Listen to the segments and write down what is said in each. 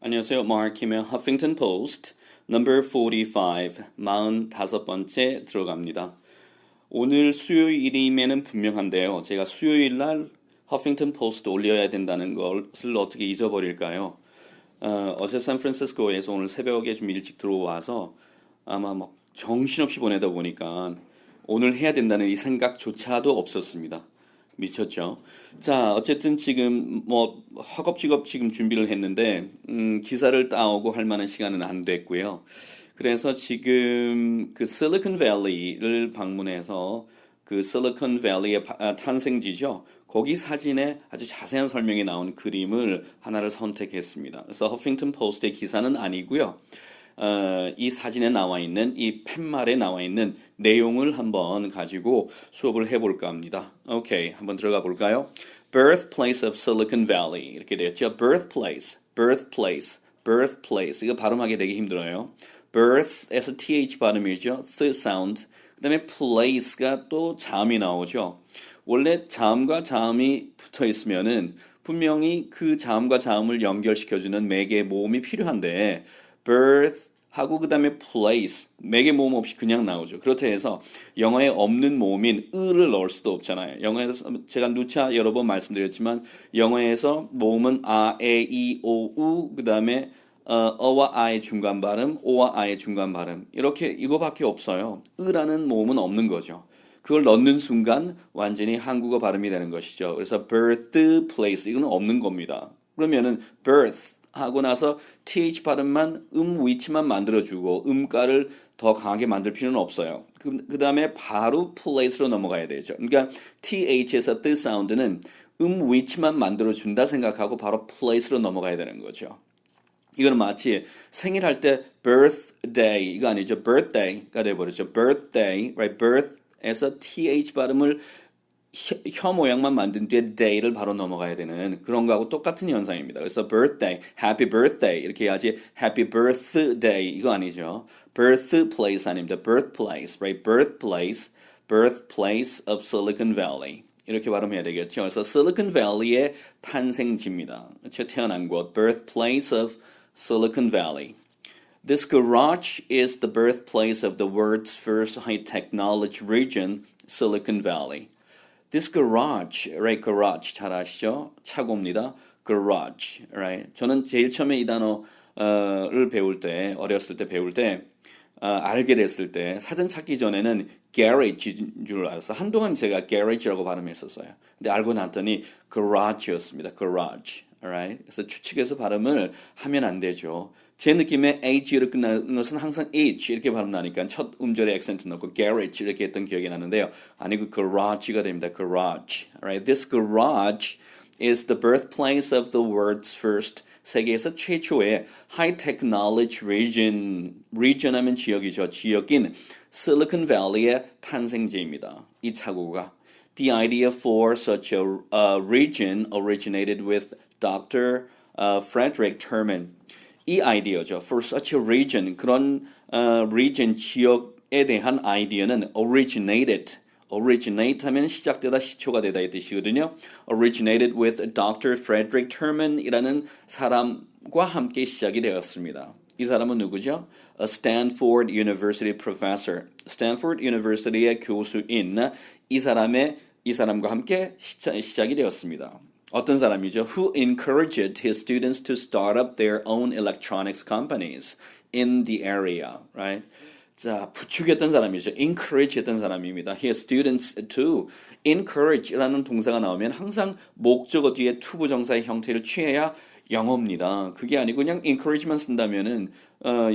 안녕하세요. 마르킴의 Huffington Post number 45, 45번째 들어갑니다. 오늘 수요일임에는 분명한데요. 제가 수요일 날 Huffington Post 올려야 된다는 것을 어떻게 잊어버릴까요? 어제 샌프란시스코에서 오늘 새벽에 좀 일찍 들어와서 아마 막 정신없이 보내다 보니까 오늘 해야 된다는 이 생각조차도 없었습니다. 미쳤죠. 자, 어쨌든 지금 뭐 허겁지겁 지금 준비를 했는데 기사를 따오고 할 만한 시간은 안 됐고요. 그래서 지금 그 실리콘밸리를 방문해서 그 실리콘밸리의 탄생지죠. 거기 사진에 아주 자세한 설명이 나온 그림을 하나를 선택했습니다. 그래서 허핑턴 포스트의 기사는 아니고요. 이 사진에 나와 있는 이 팻말에 나와 있는 내용을 한번 가지고 수업을 해볼까 합니다. 오케이, 한번 들어가 볼까요? Birthplace of Silicon Valley 이렇게 되었죠. Birthplace, birthplace, birthplace 이거 발음하기 되게 힘들어요. Birth에서 th 발음이죠. the sound. 그다음에 place가 또 자음이 나오죠. 원래 자음과 자음이 붙어 있으면은 분명히 그 자음과 자음을 연결시켜주는 매개 모음이 필요한데 birth 하고 그 다음에 place 매개 모음 없이 그냥 나오죠. 그렇다 해서 영어에 없는 모음인 을을 넣을 수도 없잖아요. 영어에서 제가 누차 여러 번 말씀드렸지만 영어에서 모음은 아, 에, 이, 오, 우 그 다음에 어와 아의 중간 발음, 오와 아의 중간 발음 이렇게 이거밖에 없어요. 으라는 모음은 없는 거죠. 그걸 넣는 순간 완전히 한국어 발음이 되는 것이죠. 그래서 birthplace 이거는 없는 겁니다. 그러면은 birth 하고 나서 th 발음만 위치만 만들어주고 음가를 더 강하게 만들 필요는 없어요. 그 다음에 바로 place로 넘어가야 되죠. 그러니까 th에서 the 사운드는 위치만 만들어준다 생각하고 바로 place로 넘어가야 되는 거죠. 이거는 마치 생일할 때 birthday 이거 아니죠. birthday가 돼버렸죠. birthday, right? birth에서 th 발음을 혀 모양만 만든 뒤에 day를 바로 넘어가야 되는 그런 거하고 똑같은 현상입니다. 그래서 birthday, happy birthday 이렇게 해야지 happy birthday 이거 아니죠. birthplace 아닙니다. birthplace, right? birthplace, birthplace of Silicon Valley 이렇게 발음해야 되겠죠. 그래서 Silicon Valley의 탄생지입니다. 태어난 곳, birthplace of Silicon Valley. This garage is the birthplace of the world's first high-tech knowledge region, Silicon Valley. This garage, right? garage 잘 아시죠? 차고입니다. garage, right? 저는 제일 처음에 이 단어를 배울 때, 어렸을 때 배울 때, 알게 됐을 때 사전 찾기 전에는 garage인 줄 알았어. 한동안 제가 garage라고 발음했었어요. 근데 알고 났더니 garage였습니다. garage, alright? 그래서 추측해서 발음을 하면 안 되죠. 제 느낌에 H로 끝나는 것은 항상 H 이렇게 발음 나니까 첫 음절에 액센트 넣고 garage 이렇게 했던 기억이 나는데요. 아니고 garage가 됩니다. garage. Alright, this garage is the birthplace of the world's first 세계에서 최초의 high technology region 하면 지역이죠. 지역인 Silicon Valley의 탄생지입니다. 이 차고가. The idea for such a region originated with Dr. Frederick Terman. 이 아이디어죠. For such a region, 그런 region 지역에 대한 아이디어는 originated 하면 시작되다 시초가 되다 이 뜻이거든요. originated with Dr. Frederick Terman 이라는 사람과 함께 시작이 되었습니다. 이 사람은 누구죠? A Stanford University professor. Stanford University의 교수인 이 사람과 함께 시작이 되었습니다. 어떤 사람이죠? Who encouraged his students to start up their own electronics companies in the area, right? 자, 부추겼던 사람이죠. encourage 했던 사람입니다. His students to encourage라는 동사가 나오면 항상 목적어 뒤에 to 부정사의 형태를 취해야 영어입니다. 그게 아니고 그냥 encourage만 쓴다면은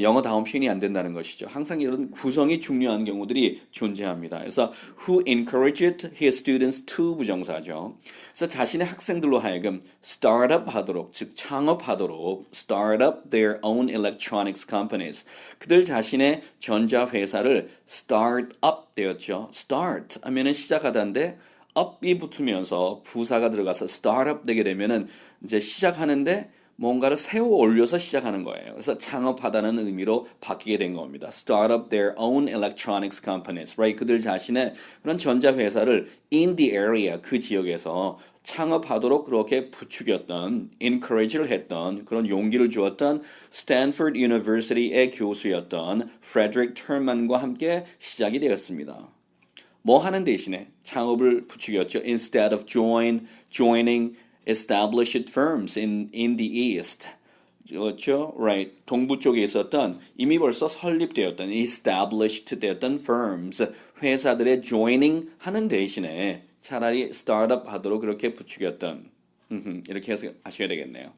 영어 다음 표현이 안 된다는 것이죠. 항상 이런 구성이 중요한 경우들이 존재합니다. 그래서 who encouraged his students to 부정사죠. 그래서 자신의 학생들로 하여금 startup 하도록, 즉 창업하도록 start up their own electronics companies. 그들 자신의 전자회사를 start up 되었죠. start 하면은 시작하다인데 up이 붙으면서 부사가 들어가서 startup 되게 되면은 이제 시작하는데 뭔가를 세워 올려서 시작하는 거예요. 그래서 창업하다는 의미로 바뀌게 된 겁니다. Start up their own electronics companies, right? 그들 자신의 그런 전자 회사를 in the area, 그 지역에서 창업하도록 그렇게 부추겼던, encourage를 했던, 그런 용기를 주었던 스탠퍼드 유니버시티의 교수였던 프레드릭 터만과 함께 시작이 되었습니다. 뭐 하는 대신에 창업을 부추겼죠. Instead of joining established firms in the East. 그렇죠? Right. 동부 쪽에 있었던 이미 벌써 설립되었던 established 되었던 firms 회사들의 joining 하는 대신에 차라리 startup 하도록 그렇게 부추겼던 이렇게 해서 하셔야 되겠네요.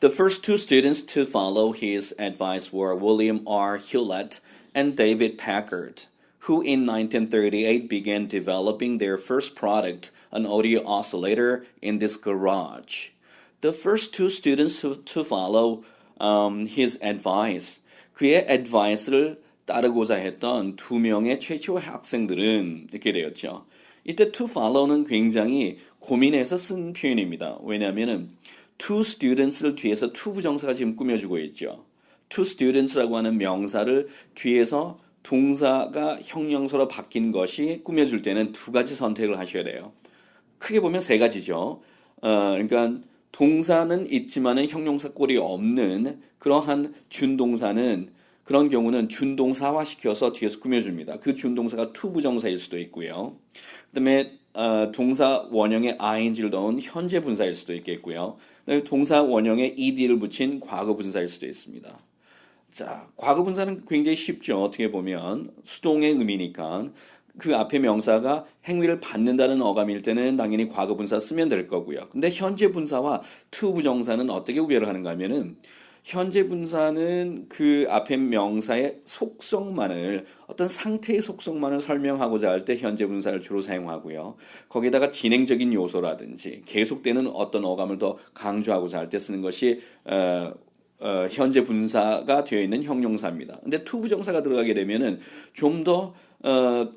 The first two students to follow his advice were William R. Hewlett and David Packard, who in 1938 began developing their first product, an audio oscillator, in this garage. The first two students to follow his advice, 그의 advice를 따르고자 했던 두 명의 최초의 학생들은 이렇게 되었죠. 이때 to follow는 굉장히 고민해서 쓴 표현입니다. 왜냐하면 to students를 뒤에서 to 부정사가 지금 꾸며주고 있죠. to students라고 하는 명사를 뒤에서 동사가 형용사로 바뀐 것이 꾸며줄 때는 두 가지 선택을 하셔야 돼요. 크게 보면 세 가지죠. 그러니까 동사는 있지만은 형용사 꼴이 없는 그러한 준동사는 그런 경우는 준동사화 시켜서 뒤에서 꾸며줍니다. 그 준동사가 to 부정사일 수도 있고요. 그다음에 동사 원형에 ing를 넣은 현재 분사일 수도 있겠고요. 동사 원형에 ed를 붙인 과거 분사일 수도 있습니다. 자, 과거 분사는 굉장히 쉽죠. 어떻게 보면 수동의 의미니까 그 앞에 명사가 행위를 받는다는 어감일 때는 당연히 과거 분사 쓰면 될 거고요. 근데 현재 분사와 to 부정사는 어떻게 구별을 하는가 하면은 현재 분사는 그 앞에 명사의 속성만을 어떤 상태의 속성만을 설명하고자 할 때 현재 분사를 주로 사용하고요. 거기다가 진행적인 요소라든지 계속되는 어떤 어감을 더 강조하고자 할 때 쓰는 것이 현재 분사가 되어 있는 형용사입니다. 근데 to 부정사가 들어가게 되면은 좀 더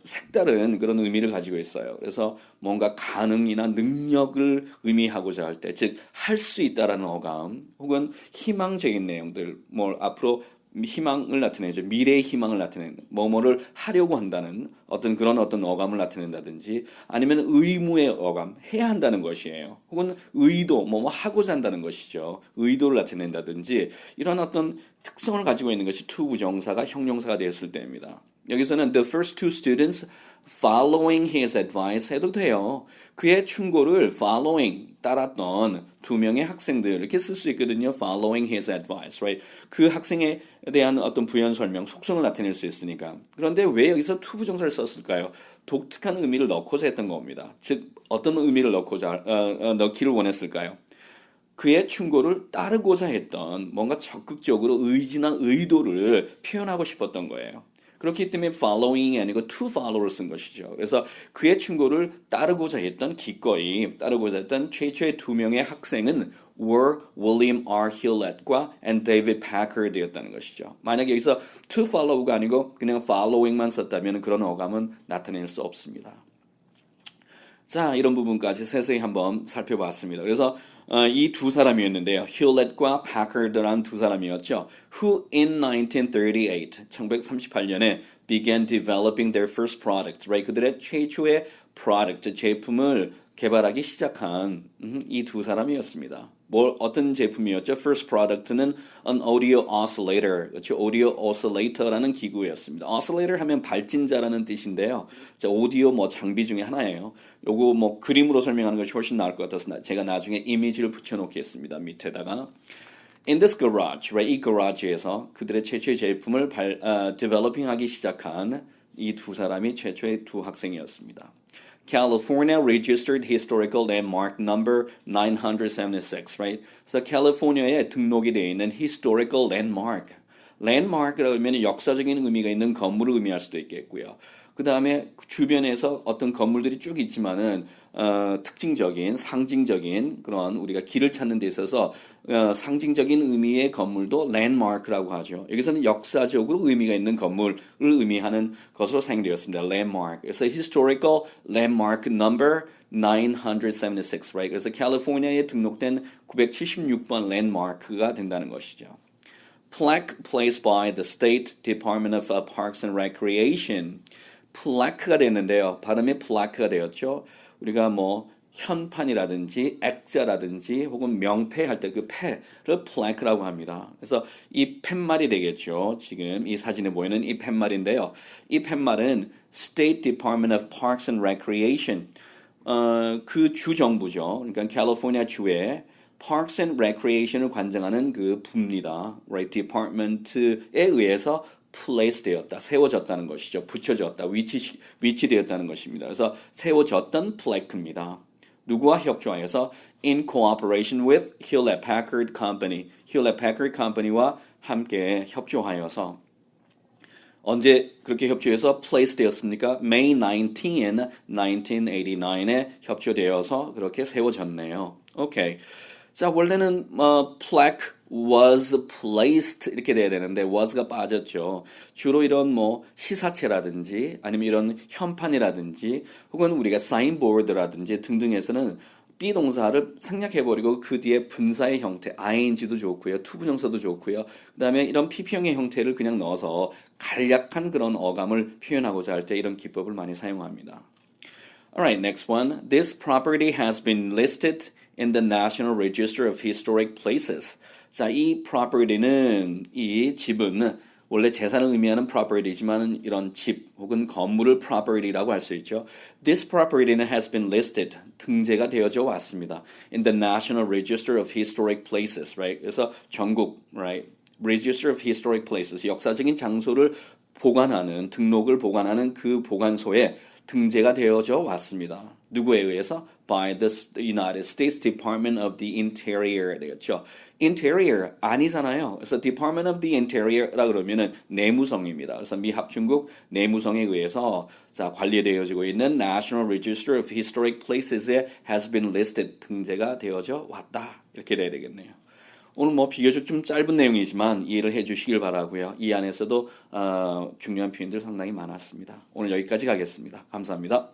색다른 그런 의미를 가지고 있어요. 그래서 뭔가 가능이나 능력을 의미하고자 할 때, 즉 할 수 있다라는 어감, 혹은 희망적인 내용들, 뭐 앞으로 희망을 나타내죠. 미래의 희망을 나타내는, 뭐뭐를 하려고 한다는 그런 어감을 나타낸다든지, 아니면 의무의 어감, 해야 한다는 것이에요. 혹은 의도, 뭐뭐 하고자 한다는 것이죠. 의도를 나타낸다든지, 이런 어떤 특성을 가지고 있는 것이 to 부정사가 형용사가 되었을 때입니다. 여기서는 the first two students following his advice 해도 돼요. 그의 충고를 following, 따랐던 두 명의 학생들 이렇게 쓸 수 있거든요. following his advice, right? 그 학생에 대한 어떤 부연 설명, 속성을 나타낼 수 있으니까. 그런데 왜 여기서 to 부정사를 썼을까요? 독특한 의미를 넣고자 했던 겁니다. 즉 어떤 의미를 넣기를 원했을까요? 그의 충고를 따르고자 했던 뭔가 적극적으로 의지나 의도를 표현하고 싶었던 거예요. 그렇기 때문에 following이 아니고 to follow를 쓴 것이죠. 그래서 그의 충고를 따르고자 했던 기꺼이 따르고자 했던 최초의 두 명의 학생은 were William R. Hewlett과 and David Packard였다는 것이죠. 만약에 여기서 to follow가 아니고 그냥 following만 썼다면 그런 어감은 나타낼 수 없습니다. 자, 이런 부분까지 세세히 한번 살펴봤습니다. 그래서 이 두 사람이었는데요. Hewlett과 Packard라는 두 사람이었죠. Who in 1938년에 began developing their first product. Right? 그들의 최초의 product, 제품을 개발하기 시작한 이 두 사람이었습니다. 어떤 제품이었죠? First product는 an audio oscillator, 그렇죠? audio oscillator라는 기구였습니다. oscillator 하면 발진자라는 뜻인데요. 자, 오디오 장비 중에 하나예요. 요거 그림으로 설명하는 것이 훨씬 나을 것 같아서 제가 나중에 이미지를 붙여놓겠습니다. 밑에다가. In this garage, right? 이 garage에서 그들의 최초의 제품을 developing하기 시작한 이 두 사람이 최초의 두 학생이었습니다. California registered historical landmark number 976, right? 그래서 캘리포니아에 등록이 되어 있는 historical landmark. landmark라고 하면 역사적인 의미가 있는 건물을 의미할 수도 있겠고요. 그 다음에 주변에서 어떤 건물들이 쭉 있지만은 특징적인 상징적인 그런 우리가 길을 찾는 데 있어서 상징적인 의미의 건물도 landmark라고 하죠. 여기서는 역사적으로 의미가 있는 건물을 의미하는 것으로 사용되었습니다. landmark. 그래서 historical landmark number 976, right? 그래서 캘리포니아에 등록된 976번 landmark가 된다는 것이죠. Plaque placed by the State Department of Parks and Recreation. plaque가 됐는데요. 발음이 plaque가 되었죠. 우리가 뭐 현판이라든지 액자라든지 혹은 명패 할 때 그 패를 plaque라고 합니다. 그래서 이 팻말이 되겠죠. 지금 이 사진에 보이는 이 팻말인데요. 이 팻말은 State Department of Parks and Recreation 그 주 정부죠. 그러니까 캘리포니아 주의 Parks and Recreation을 관장하는 그 부입니다. Right, Department에 의해서 place 되었다, 세워졌다는 것이죠. 붙여졌다, 위치되었다는 것입니다. 그래서 세워졌던 plaque입니다. 누구와 협조하여서 in cooperation with Hewlett Packard Company, Hewlett Packard Company와 함께 협조하여서 언제 그렇게 협조해서 place 되었습니까? May 19, 1989에 협조되어서 그렇게 세워졌네요. 오케이. 자, 원래는 plaque was placed 이렇게 돼야 되는데 was가 빠졌죠. 주로 이런 뭐 시사체라든지 아니면 이런 현판이라든지 혹은 우리가 사인보드라든지 등등에서는 비동사를 생략해버리고 그 뒤에 분사의 형태, ing도 좋고요, 투부정사도 좋고요. 그 다음에 이런 PP형의 형태를 그냥 넣어서 간략한 그런 어감을 표현하고자 할 때 이런 기법을 많이 사용합니다. Alright, next one. This property has been listed in the National Register of Historic Places. 자, 이 property는 이 집은 원래 재산을 의미하는 property지만 이런 집 혹은 건물을 property라고 할 수 있죠. This property는 has been listed, 등재가 되어져 왔습니다. In the National Register of Historic Places, right? 그래서 전국, right? Register of Historic Places, 역사적인 장소를 보관하는, 등록을 보관하는 그 보관소에 등재가 되어져 왔습니다. 누구에 의해서? By the United States Department of the Interior 되겠죠. Interior 아니잖아요. 그래서 Department of the Interior라 그러면은 내무성입니다. 그래서 미 합중국 내무성에 의해서 자 관리되어지고 있는 National Register of Historic Places에 has been listed 등재가 되어져 왔다. 이렇게 돼야 되겠네요. 오늘 뭐 비교적 좀 짧은 내용이지만 이해를 해주시길 바라고요. 이 안에서도 중요한 표현들 상당히 많았습니다. 오늘 여기까지 가겠습니다. 감사합니다.